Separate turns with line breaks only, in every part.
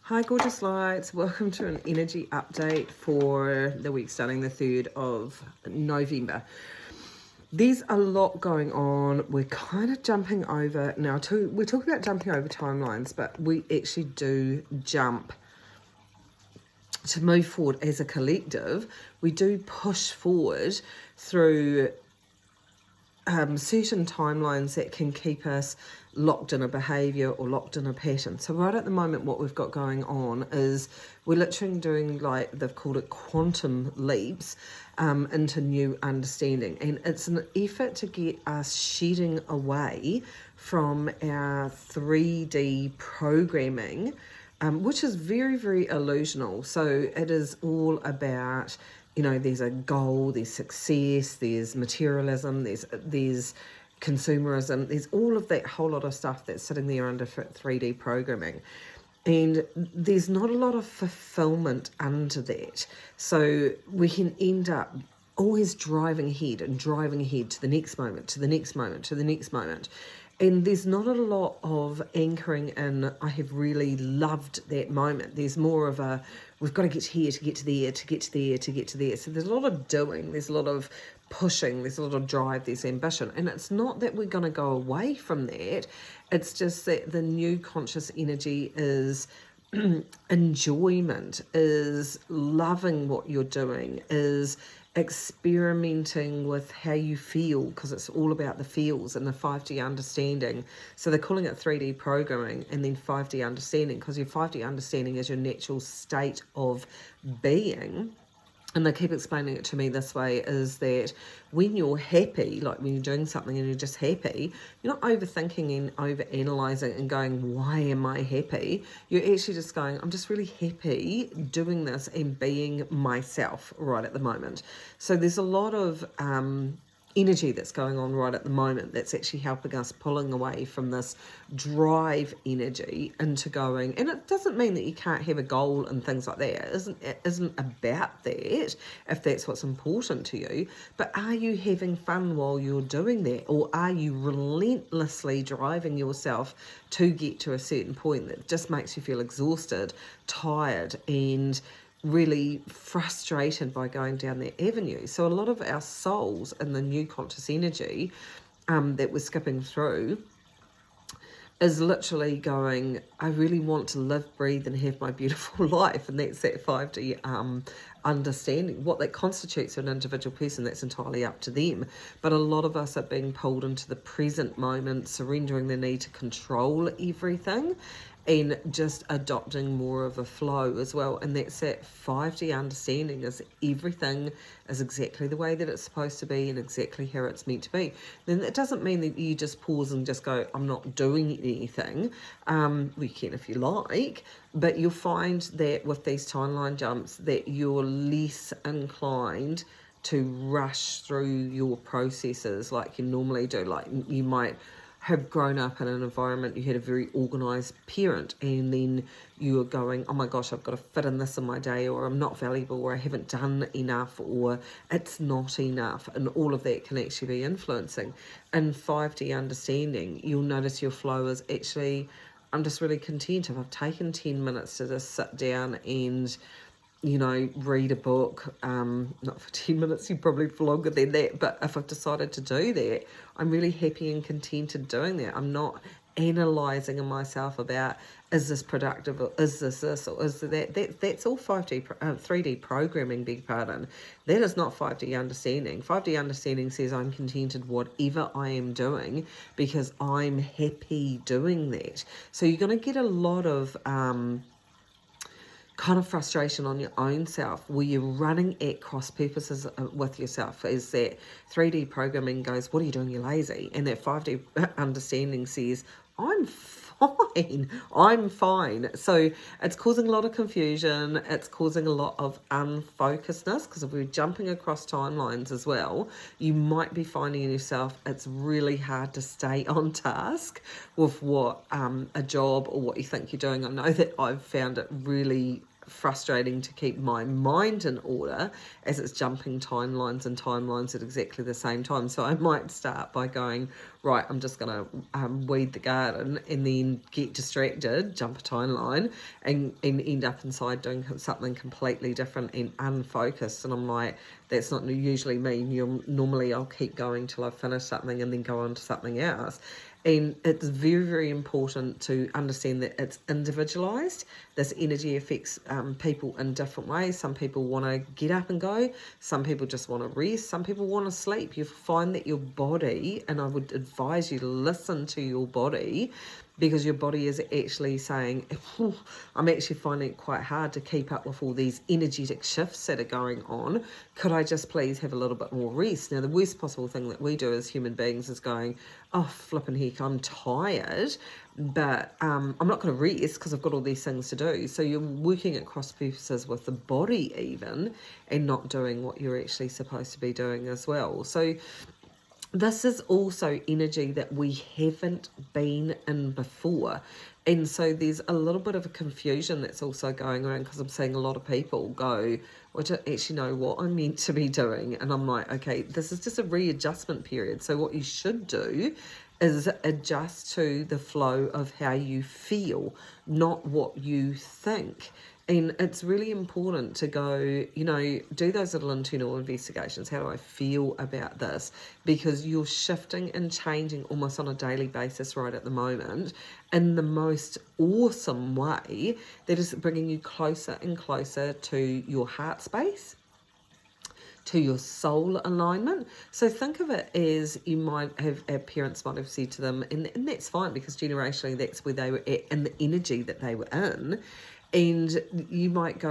Hi gorgeous lights, welcome to an energy update for the week starting the 3rd of November. There's a lot going on. We're kind of jumping over now. We're talking about jumping over timelines, but we actually do jump to move forward as a collective. We do push forward through certain timelines that can keep us locked in a behaviour or locked in a pattern. So right at the moment what we've got going on is we're literally doing, like they've called it, quantum leaps into new understanding, and it's an effort to get us shedding away from our 3D programming, which is very, very illusional. So it is all about, you know, there's a goal, there's success, there's materialism, there's consumerism, there's all of that whole lot of stuff that's sitting there under 3D programming. And there's not a lot of fulfillment under that. So we can end up always driving ahead and driving ahead to the next moment, to the next moment, to the next moment. And there's not a lot of anchoring in, I have really loved that moment. There's more of a, we've got to get here, to get to there, to get to there, to get to there. So there's a lot of doing, there's a lot of pushing, there's a lot of drive, there's ambition. And it's not that we're going to go away from that. It's just that the new conscious energy is enjoyment, is loving what you're doing, is experimenting with how you feel, because it's all about the feels and the 5D understanding. So they're calling it 3D programming and then 5D understanding, because your 5D understanding is your natural state of being. And they keep explaining it to me this way, is that when you're happy, like when you're doing something and you're just happy, you're not overthinking and overanalyzing and going, why am I happy? You're actually just going, I'm just really happy doing this and being myself right at the moment. So there's a lot of energy that's going on right at the moment that's actually helping us pulling away from this drive energy into going, and it doesn't mean that you can't have a goal and things like that. It isn't about that if that's what's important to you, but are you having fun while you're doing that, or are you relentlessly driving yourself to get to a certain point that just makes you feel exhausted, tired, and really frustrated by going down that avenue? So a lot of our souls in the new conscious energy that we're skipping through is literally going, I really want to live, breathe, and have my beautiful life. And that's that 5D understanding. What that constitutes an individual person, that's entirely up to them. But a lot of us are being pulled into the present moment, surrendering the need to control everything and just adopting more of a flow as well. And that's that 5D understanding, is everything is exactly the way that it's supposed to be and exactly how it's meant to be. Then that doesn't mean that you just pause and just go, I'm not doing anything. We can if you like, but you'll find that with these timeline jumps that you're less inclined to rush through your processes like you normally do. Like you might have grown up in an environment, you had a very organised parent, and then you are going, oh my gosh, I've got to fit in this in my day, or I'm not valuable, or I haven't done enough, or it's not enough, and all of that can actually be influencing. In 5D understanding, you'll notice your flow is actually, I'm just really content if I've taken 10 minutes to just sit down and, you know, read a book, not for 10 minutes, you probably longer than that, but if I've decided to do that, I'm really happy and contented doing that. I'm not analysing in myself about, is this productive, or is this, or is that. That's all 3D programming, beg your pardon. That is not 5D understanding. 5D understanding says I'm contented whatever I am doing because I'm happy doing that. So you're going to get a lot of kind of frustration on your own self where you're running at cross purposes with yourself. Is that 3D programming goes, what are you doing, you're lazy, and that 5D understanding says, I'm fine. So it's causing a lot of confusion, it's causing a lot of unfocusedness, because if we're jumping across timelines as well, you might be finding in yourself it's really hard to stay on task with what a job or what you think you're doing. I know that I've found it really frustrating to keep my mind in order as it's jumping timelines at exactly the same time. So I might start by going, right, I'm just going to weed the garden, and then get distracted, jump a timeline, and end up inside doing something completely different and unfocused. And I'm like, that's not usually me. Normally I'll keep going till I've finished something and then go on to something else. And it's very, very important to understand that it's individualized. This energy affects people in different ways. Some people want to get up and go. Some people just want to rest. Some people want to sleep. You find that your body, and I would advise you to listen to your body, because your body is actually saying, I'm actually finding it quite hard to keep up with all these energetic shifts that are going on. Could I just please have a little bit more rest? Now, the worst possible thing that we do as human beings is going, oh, flipping heck, I'm tired, but I'm not going to rest because I've got all these things to do. So you're working at cross purposes with the body even, and not doing what you're actually supposed to be doing as well. So this is also energy that we haven't been in before. And so there's a little bit of a confusion that's also going around, because I'm seeing a lot of people go, well, I don't actually know what I'm meant to be doing. And I'm like, okay, this is just a readjustment period. So what you should do is adjust to the flow of how you feel, not what you think. And it's really important to go, do those little internal investigations. How do I feel about this? Because you're shifting and changing almost on a daily basis right at the moment, in the most awesome way that is bringing you closer and closer to your heart space, to your soul alignment. So think of it as, you might have, our parents might have said to them, and that's fine, because generationally that's where they were at and the energy that they were in. And you might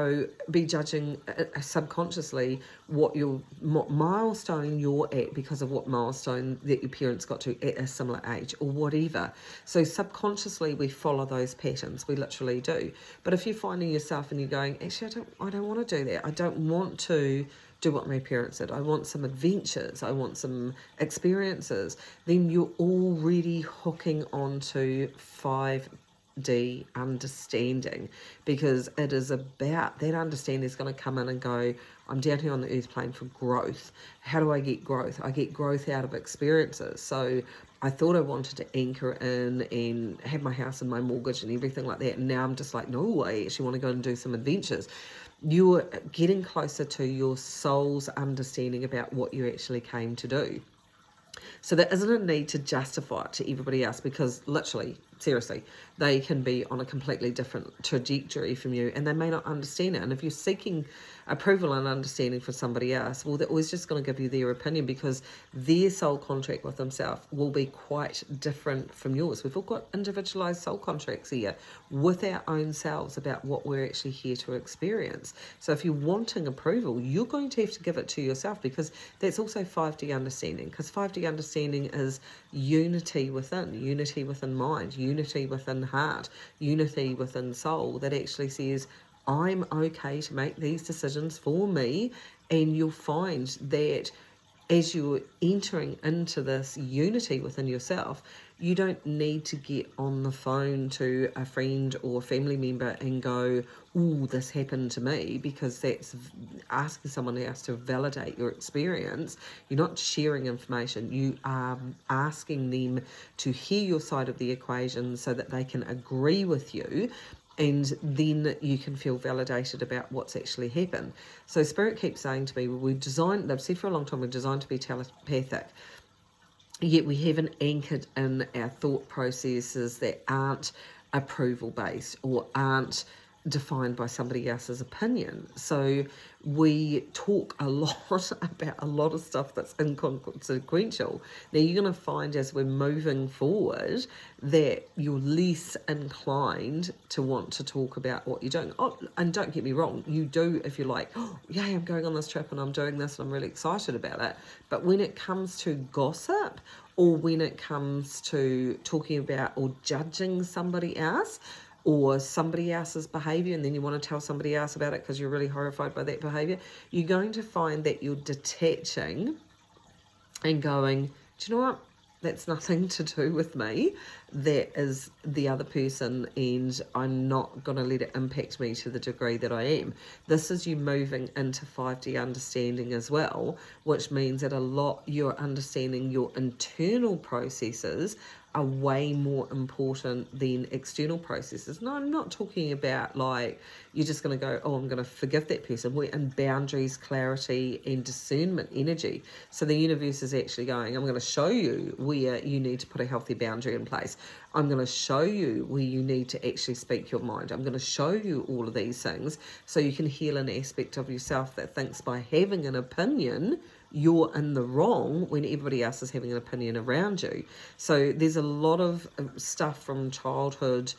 be judging subconsciously what milestone you're at, because of what milestone that your parents got to at a similar age or whatever. So subconsciously we follow those patterns, we literally do. But if you're finding yourself and you're going, actually, I don't want to do that. I don't want to do what my parents did. I want some adventures. I want some experiences. Then you're already hooking onto 5D understanding, because it is about that understanding is going to come in and go, I'm down here on the earth plane for growth. How do I get growth? I get growth out of experiences. So I thought I wanted to anchor in and have my house and my mortgage and everything like that. And now I'm just like, no, I actually want to go and do some adventures. You're getting closer to your soul's understanding about what you actually came to do. So there isn't a need to justify it to everybody else, because literally, seriously, they can be on a completely different trajectory from you, and they may not understand it. And if you're seeking approval and understanding for somebody else, well, they're always just going to give you their opinion, because their soul contract with themselves will be quite different from yours. We've all got individualized soul contracts here with our own selves about what we're actually here to experience. So if you're wanting approval, you're going to have to give it to yourself, because that's also 5D understanding, because 5D understanding is unity within mind, unity within heart, unity within soul, that actually says, I'm okay to make these decisions for me. And you'll find that as you're entering into this unity within yourself, you don't need to get on the phone to a friend or family member and go, oh, this happened to me, because that's asking someone else to validate your experience. You're not sharing information. You are asking them to hear your side of the equation so that they can agree with you, and then you can feel validated about what's actually happened. So Spirit keeps saying to me, well, they've said for a long time, we're designed to be telepathic, yet we haven't anchored in our thought processes that aren't approval based or aren't defined by somebody else's opinion. So we talk a lot about a lot of stuff that's inconsequential. Now you're going to find as we're moving forward that you're less inclined to want to talk about what you're doing. Oh, and don't get me wrong, you do if you're like, oh, yay, I'm going on this trip and I'm doing this and I'm really excited about it. But when it comes to gossip, or when it comes to talking about or judging somebody else, or somebody else's behavior, and then you want to tell somebody else about it because you're really horrified by that behavior, you're going to find that you're detaching and going, do you know what? that's nothing to do with me. That is the other person, and I'm not going to let it impact me to the degree that I am. This is you moving into 5D understanding as well, which means that you're understanding your internal processes are way more important than external processes. No, I'm not talking about like you're just going to go, oh, I'm going to forgive that person. We're in boundaries, clarity, and discernment energy. So the universe is actually going, I'm going to show you where you need to put a healthy boundary in place. I'm going to show you where you need to actually speak your mind. I'm going to show you all of these things so you can heal an aspect of yourself that thinks by having an opinion you're in the wrong when everybody else is having an opinion around you. So there's a lot of stuff from childhood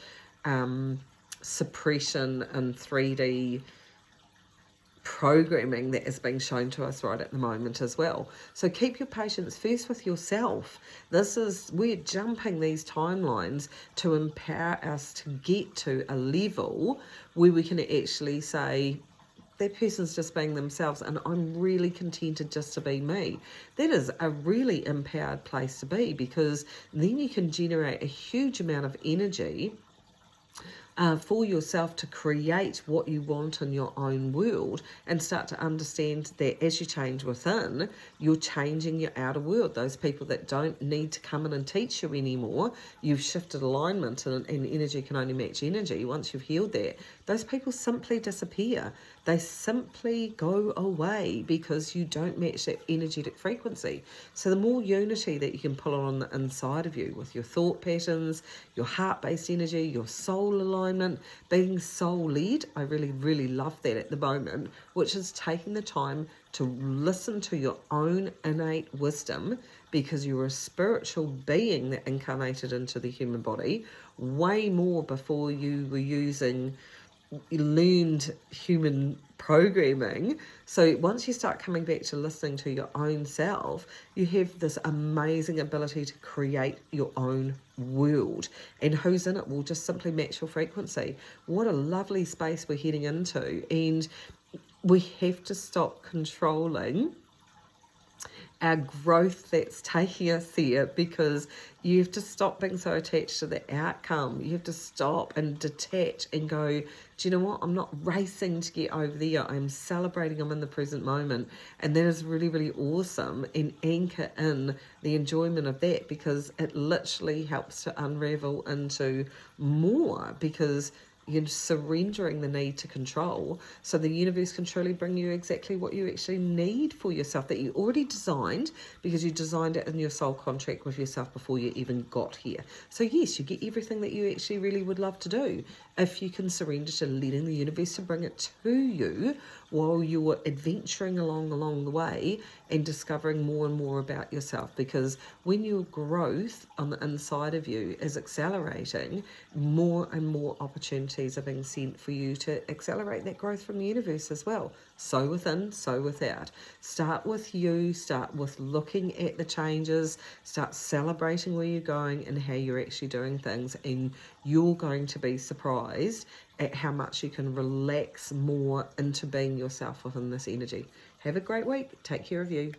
suppression and 3D programming that is being shown to us right at the moment as well. So keep your patience first with yourself. We're jumping these timelines to empower us to get to a level where we can actually say, that person's just being themselves and I'm really contented just to be me. That is a really empowered place to be, because then you can generate a huge amount of energy for yourself to create what you want in your own world, and start to understand that as you change within, you're changing your outer world. Those people that don't need to come in and teach you anymore, you've shifted alignment, and energy can only match energy. Once you've healed that, those people simply disappear. They simply go away because you don't match that energetic frequency. So the more unity that you can pull on the inside of you with your thought patterns, your heart-based energy, your soul alignment, being soul-led, I really, really love that at the moment, which is taking the time to listen to your own innate wisdom, because you're a spiritual being that incarnated into the human body way more before you were using learned human programming. So once you start coming back to listening to your own self, you have this amazing ability to create your own world, and who's in it will just simply match your frequency. What a lovely space we're heading into, and we have to stop controlling our growth that's taking us there, because you have to stop being so attached to the outcome. You have to stop and detach and go, do you know what? I'm not racing to get over there. I'm celebrating. I'm in the present moment. And that is really, really awesome. And anchor in the enjoyment of that, because it literally helps to unravel into more, because you're surrendering the need to control, so the universe can truly bring you exactly what you actually need for yourself, that you already designed, because you designed it in your soul contract with yourself before you even got here. So yes, you get everything that you actually really would love to do if you can surrender to letting the universe to bring it to you while you're adventuring along the way and discovering more and more about yourself. Because when your growth on the inside of you is accelerating, more and more opportunities are being sent for you to accelerate that growth from the universe as well. So within, so without. Start with you, start with looking at the changes, start celebrating where you're going and how you're actually doing things, and you're going to be surprised at how much you can relax more into being yourself within this energy. Have a great week. Take care of you.